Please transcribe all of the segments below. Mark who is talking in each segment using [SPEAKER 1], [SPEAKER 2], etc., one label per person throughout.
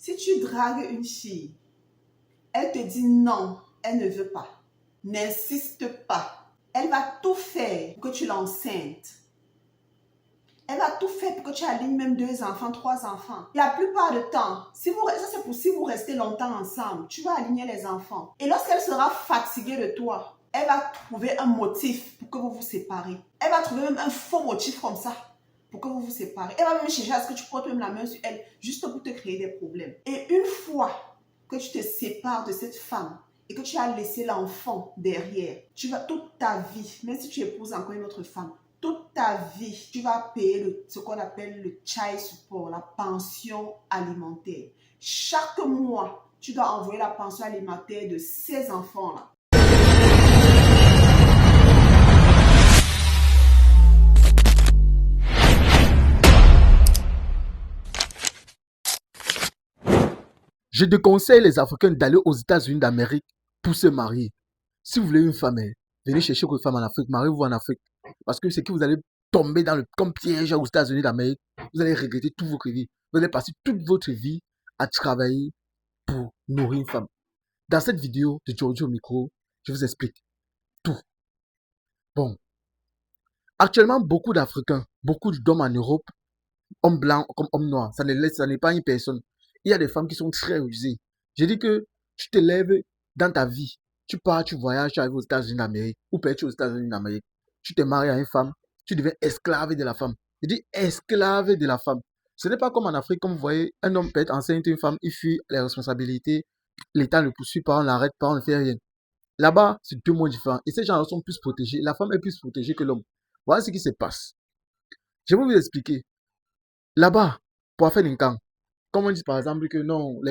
[SPEAKER 1] Si tu dragues une fille, elle te dit non, elle ne veut pas. N'insiste pas. Elle va tout faire pour que tu l'enceintes. Elle va tout faire pour que tu alignes même 2 enfants, 3 enfants. La plupart du temps, ça c'est pour si vous restez longtemps ensemble, tu vas aligner les enfants. Et lorsqu'elle sera fatiguée de toi, elle va trouver un motif pour que vous vous séparez. Elle va trouver même un faux motif comme ça pour que vous vous séparez. Elle va même chercher à ce que tu portes même la main sur elle juste pour te créer des problèmes. Et une fois que tu te sépares de cette femme et que tu as laissé l'enfant derrière, tu vas toute ta vie, même si tu épouses encore une autre femme, toute ta vie, tu vas payer ce qu'on appelle le child support, la pension alimentaire. Chaque mois, tu dois envoyer la pension alimentaire de ces enfants-là.
[SPEAKER 2] Je déconseille les Africains d'aller aux États-Unis d'Amérique pour se marier. Si vous voulez une femme, venez chercher une femme en Afrique, mariez-vous en Afrique. Parce que c'est que vous allez tomber comme piège aux États-Unis d'Amérique. Vous allez regretter toute votre vie. Vous allez passer toute votre vie à travailler pour nourrir une femme. Dans cette vidéo de Giorgio Micro, je vous explique tout. Bon, actuellement, beaucoup d'Africains, beaucoup d'hommes en Europe, hommes blancs comme hommes noirs, ça n'est pas une personne. Il y a des femmes qui sont très rusées. Je dis que tu te lèves dans ta vie, tu pars, tu voyages, tu arrives aux États-Unis d'Amérique, ou peut-être aux États-Unis d'Amérique, tu te maries à une femme, tu deviens esclave de la femme. Je dis esclave de la femme. Ce n'est pas comme en Afrique, comme vous voyez, un homme peut être enceinte, une femme, il fuit les responsabilités, l'État ne le poursuit pas, on l'arrête pas, on ne fait rien. Là-bas, c'est 2 mondes différents. Et ces gens-là sont plus protégés. La femme est plus protégée que l'homme. Voilà ce qui se passe. Je vais vous expliquer. Là-bas, pour faire un camp, comme on dit par exemple que non,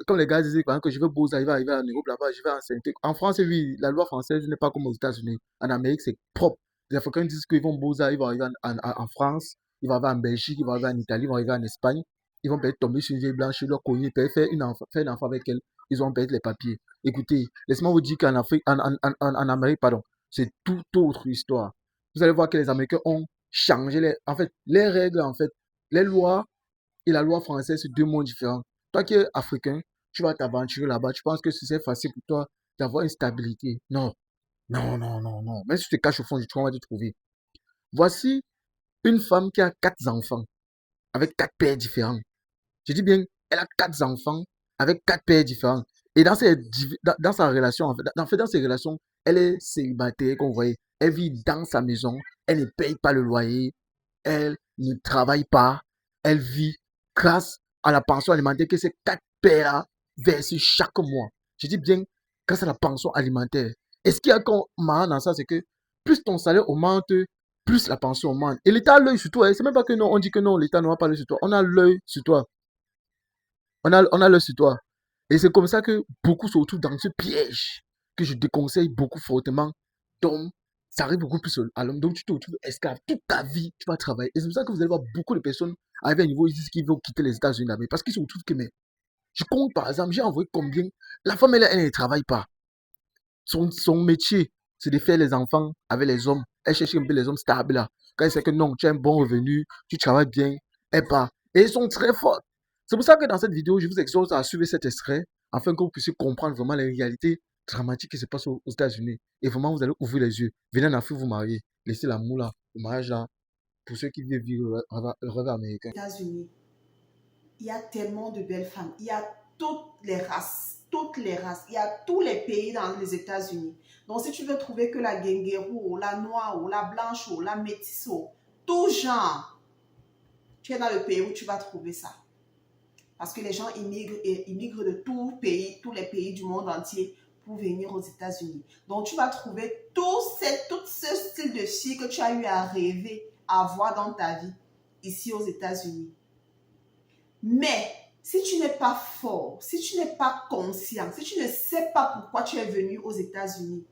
[SPEAKER 2] comme les gars disent par exemple, que je veux beaux arriver en Europe là-bas, je vais enceinte. En France, oui, la loi française n'est pas comme aux États-Unis. En Amérique, c'est propre. Les Africains disent qu'ils vont beaux ils vont arriver en France, ils vont arriver en Belgique, ils vont arriver en Italie, ils vont arriver en Espagne. Ils vont peut-être tomber sur une vieille blanche, leur cogner, peut-être faire un enfant avec elle. Ils ont peut-être les papiers. Écoutez, laissez-moi vous dire qu'en Afrique, en Amérique, pardon, c'est toute autre histoire. Vous allez voir que les Américains ont changé en fait, les règles, en fait, les lois et la loi française, c'est 2 mondes différents. Toi qui es africain, tu vas t'aventurer là-bas. Tu penses que c'est facile pour toi d'avoir une stabilité. Non, non, non, non, non. Même si tu te caches au fond du trou, on va te trouver. Voici une femme qui a 4 enfants avec 4 pères différents. Je dis bien, elle a 4 enfants avec 4 pères différents. Et dans sa relation, en fait, dans ses relations, elle est célibataire, comme vous voyez. Elle vit dans sa maison. Elle ne paye pas le loyer. Elle ne travaille pas. Elle vit grâce à la pension alimentaire que ces 4 pères versent chaque mois. Je dis bien grâce à la pension alimentaire. Et ce qu'il y a comme marrant dans ça, c'est que plus ton salaire augmente, plus la pension augmente. Et l'État a l'œil sur toi. C'est même pas que non, on dit que non, l'État n'aura pas l'œil sur toi. On a l'œil sur toi. On a l'œil sur toi. Et c'est comme ça que beaucoup se retrouvent dans ce piège que je déconseille beaucoup fortement. Donc, ça arrive beaucoup plus à l'homme. Donc, tu te retrouves esclave. Toute ta vie, tu vas travailler. Et c'est pour ça que vous allez voir beaucoup de personnes arriver à un niveau, ils disent qu'ils vont quitter les États-Unis d'Amérique. Parce qu'ils se retrouvent que, mais, je compte par exemple, j'ai envoyé combien. La femme, elle ne travaille pas. Son métier, c'est de faire les enfants avec les hommes. Elle cherche un peu les hommes stables là. Quand elle sait que non, tu as un bon revenu, tu travailles bien, elle part. Et ils sont très forts. C'est pour ça que dans cette vidéo, je vous exhorte à suivre cet extrait afin que vous puissiez comprendre vraiment les réalités dramatiques qui se passent aux États-Unis. Et vraiment, vous allez ouvrir les yeux. Venez en Afrique vous marier. Laissez l'amour là, le mariage là, pour ceux qui vivent le rêve américain.
[SPEAKER 1] États-Unis, il y a tellement de belles femmes. Il y a toutes les races, toutes les races. Il y a tous les pays dans les États-Unis. Donc, si tu veux trouver que la guinguerou, la noire, la blanche, la métisse, tout genre, tu es dans le pays où tu vas trouver ça. Parce que les gens immigrent de tout pays, tous les pays du monde entier pour venir aux États-Unis. Donc, tu vas trouver tout ce style de filles que tu as eu à rêver, à voir dans ta vie, ici aux États-Unis. Mais, si tu n'es pas fort, si tu n'es pas conscient, si tu ne sais pas pourquoi tu es venu aux États-Unis,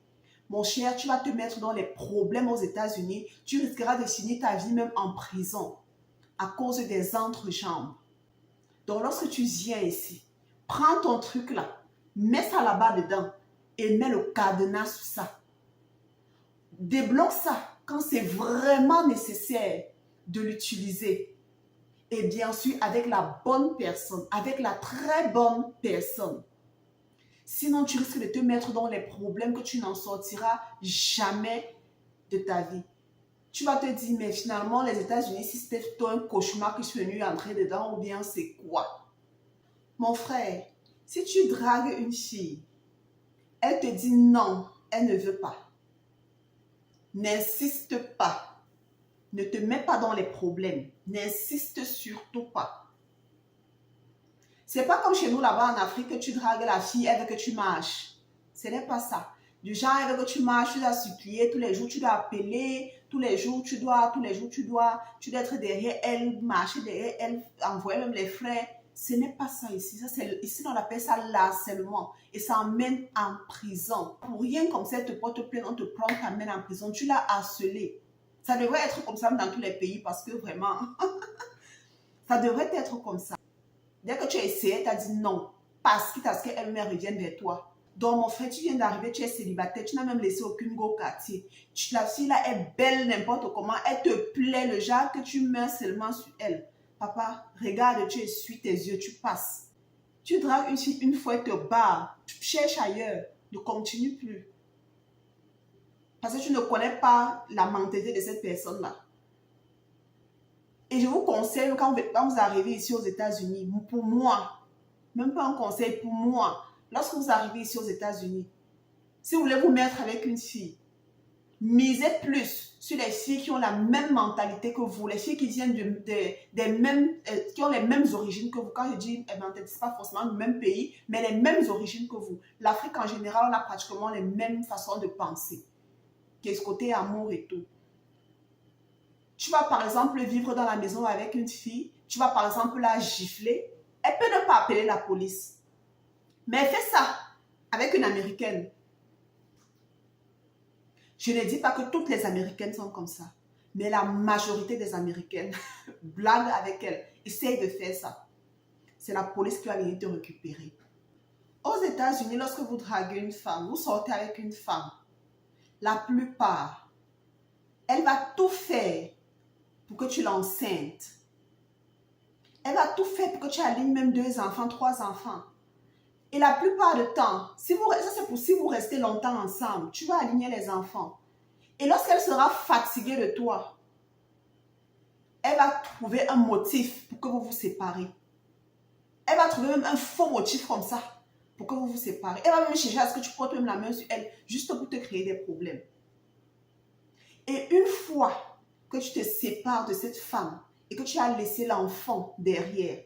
[SPEAKER 1] mon cher, tu vas te mettre dans les problèmes aux États-Unis. Tu risqueras de finir ta vie même en prison à cause des entrejambes. Donc, lorsque tu viens ici, prends ton truc là, mets ça là-bas dedans et mets le cadenas sur ça. Débloque ça quand c'est vraiment nécessaire de l'utiliser. Et bien sûr, avec la bonne personne, avec la très bonne personne. Sinon, tu risques de te mettre dans les problèmes que tu n'en sortiras jamais de ta vie. Tu vas te dire, mais finalement, les États-Unis, si c'était un cauchemar que je suis venu entrer dedans, ou bien c'est quoi? Mon frère, si tu dragues une fille, elle te dit non, elle ne veut pas. N'insiste pas. Ne te mets pas dans les problèmes. N'insiste surtout pas. C'est pas comme chez nous là-bas en Afrique que tu dragues la fille, elle veut que tu marches. Ce n'est pas ça. Du genre, elle veut que tu marches, tu dois supplier, tous les jours tu dois appeler, tous les jours tu dois être derrière elle, marcher derrière elle, envoyer même les frères. Ce n'est pas ça ici. Ici, on appelle ça l'harcèlement. Et ça emmène en prison. Pour rien comme ça, elle te porte plainte, on te prend, t'amène en prison. Tu l'as harcelé. Ça devrait être comme ça dans tous les pays parce que vraiment, ça devrait être comme ça. Dès que tu as essayé, tu as dit non. Parce qu'elle-même revienne vers toi. Donc, mon frère, tu viens d'arriver, tu es célibataire, tu n'as même laissé aucune go quartier. La fille là est belle n'importe comment, elle te plaît, le genre que tu meurs seulement sur elle. Papa, regarde, tu essuies tes yeux, tu passes. Tu dragues une fille, une fois, elle te barre. Tu cherches ailleurs, ne continue plus. Parce que tu ne connais pas la mentalité de cette personne-là. Et je vous conseille, quand vous arrivez ici aux États-Unis, pour moi, même pas un conseil, pour moi, lorsque vous arrivez ici aux États-Unis, si vous voulez vous mettre avec une fille, misez plus sur les filles qui ont la même mentalité que vous, les filles qui viennent qui ont les mêmes origines que vous. Quand je dis mentalité, ce n'est pas forcément le même pays, mais les mêmes origines que vous. L'Afrique en général, on a pratiquement les mêmes façons de penser, qui est ce côté amour et tout. Tu vas par exemple vivre dans la maison avec une fille, tu vas par exemple la gifler, elle peut ne pas appeler la police. Mais elle fait ça avec une Américaine. Je ne dis pas que toutes les Américaines sont comme ça, mais la majorité des Américaines blaguent avec elle, essayent de faire ça. C'est la police qui va venir te récupérer. Aux États-Unis, lorsque vous draguez une femme, vous sortez avec une femme, la plupart, elle va tout faire pour que tu l'enceintes. Elle va tout faire pour que tu alignes même 2 enfants, 3 enfants. Et la plupart du temps, ça c'est pour si vous restez longtemps ensemble, tu vas aligner les enfants. Et lorsqu'elle sera fatiguée de toi, elle va trouver un motif pour que vous vous séparez. Elle va trouver même un faux motif comme ça pour que vous vous séparez. Elle va même chercher à ce que tu portes même la main sur elle juste pour te créer des problèmes. Et une fois que tu te sépares de cette femme et que tu as laissé l'enfant derrière,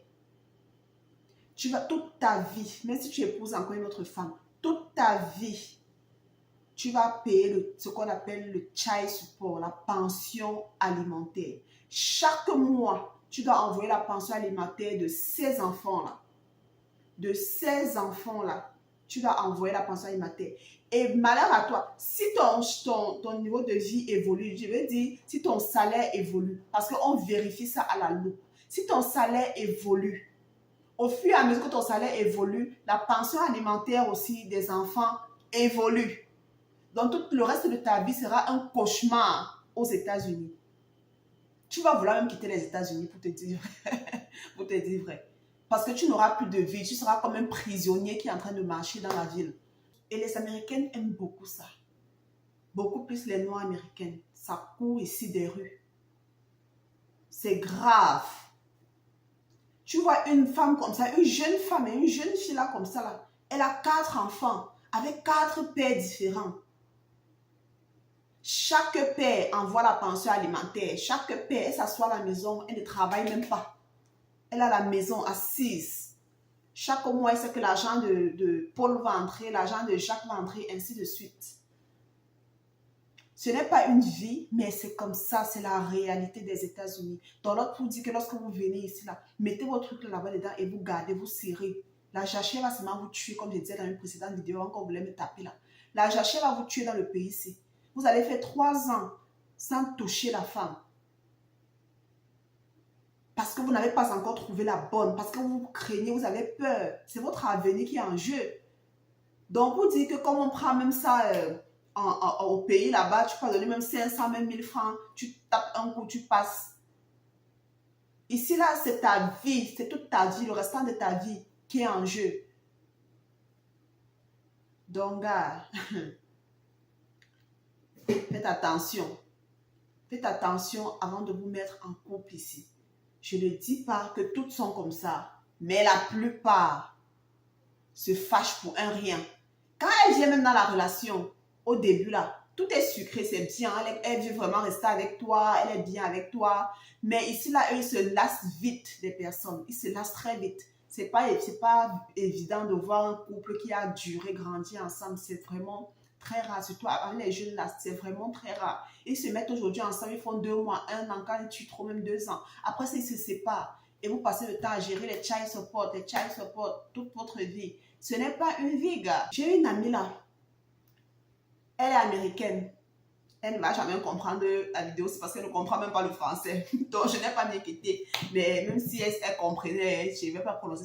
[SPEAKER 1] tu vas toute ta vie, même si tu épouses encore une autre femme, toute ta vie, tu vas payer ce qu'on appelle le child support, la pension alimentaire. Chaque mois, tu dois envoyer la pension alimentaire de ces enfants-là. De ces enfants-là, tu dois envoyer la pension alimentaire. Et malheur à toi, si ton niveau de vie évolue, je veux dire, si ton salaire évolue, parce qu'on vérifie ça à la loupe, si ton salaire évolue, au fur et à mesure que ton salaire évolue, la pension alimentaire aussi des enfants évolue. Donc, tout le reste de ta vie sera un cauchemar aux États-Unis. Tu vas vouloir même quitter les États-Unis pour te dire vrai. Parce que tu n'auras plus de vie. Tu seras comme un prisonnier qui est en train de marcher dans la ville. Et les Américaines aiment beaucoup ça. Beaucoup plus les Noirs américaines. Ça court ici des rues. C'est grave. Tu vois une femme comme ça, une jeune femme et une jeune fille là comme ça là. Elle a 4 enfants avec 4 pères différents. Chaque père envoie la pension alimentaire. Chaque père, elle s'assoit à la maison, elle ne travaille même pas. Elle a la maison assise. Chaque mois, elle sait que l'argent de Paul va entrer, l'argent de Jacques va entrer, ainsi de suite. Ce n'est pas une vie, mais c'est comme ça, c'est la réalité des États-Unis. Donc l'autre pour dire que lorsque vous venez ici, là, mettez votre truc là-bas dedans et vous gardez, vous serrez. La jachère va seulement vous tuer, comme je disais dans une précédente vidéo, encore vous voulez me taper là. La jachère va vous tuer dans le pays ici. Vous allez faire 3 ans sans toucher la femme. Parce que vous n'avez pas encore trouvé la bonne. Parce que vous craignez, vous avez peur. C'est votre avenir qui est en jeu. Donc, vous dites que comme on prend même ça au pays là-bas, tu peux donner même 500, même 1000 francs. Tu tapes un coup, tu passes. Ici, là, c'est ta vie, c'est toute ta vie, le restant de ta vie qui est en jeu. Donc, gars, faites attention. Faites attention avant de vous mettre en couple ici. Je ne dis pas que toutes sont comme ça, mais la plupart se fâchent pour un rien. Quand elle vient même dans la relation, au début là, tout est sucré, c'est bien, elle veut vraiment rester avec toi, elle est bien avec toi. Mais ici là, eux, ils se lassent vite des personnes, ils se lassent très vite. C'est pas évident de voir un couple qui a duré, grandi ensemble, c'est vraiment très rare. Surtout avec les jeunes là, c'est vraiment très rare. Ils se mettent aujourd'hui ensemble, ils font 2 mois, 1 an, quand ils tuent trop, même 2 ans. Après ça, ils se séparent. Et vous passez le temps à gérer les child support toute votre vie. Ce n'est pas une vie, gars. J'ai une amie là. Elle est américaine. Elle ne va jamais comprendre la vidéo, c'est parce qu'elle ne comprend même pas le français. Donc, je n'ai pas m'inquiéter. Mais même si elle comprenait, je ne vais pas prononcer